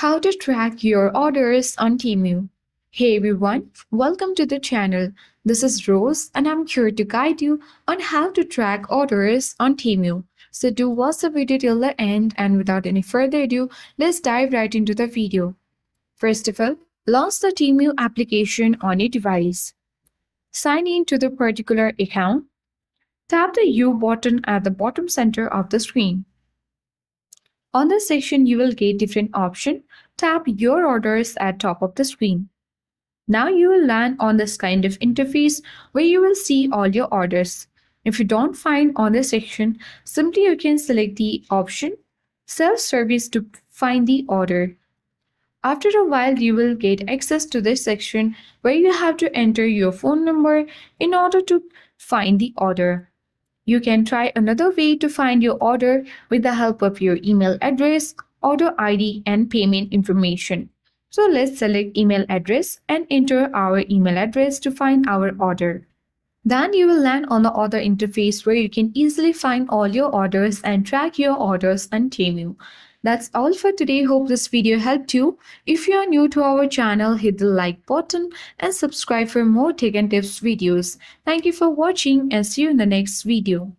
How to track your orders on Temu. Hey everyone, welcome to the channel. This is Rose and I'm here to guide you on how to track orders on Temu. So do watch the video till the end and without any further ado, let's dive right into the video. First of all, launch the Temu application on your device. Sign in to the particular account. Tap the U button at the bottom center of the screen. On this section, you will get different options. Tap your orders at top of the screen. Now you will land on this kind of interface where you will see all your orders. If you don't find on this section, simply you can select the option Self-Service to find the order. After a while, you will get access to this section where you have to enter your phone number in order to find the order. You can try another way to find your order with the help of your email address, order ID, and payment information. So let's select email address and enter our email address to find our order. Then you will land on the order interface where you can easily find all your orders and track your orders on Temu. That's all for today. Hope this video helped you. If you are new to our channel, hit the like button and subscribe for more tech and tips videos. Thank you for watching and see you in the next video.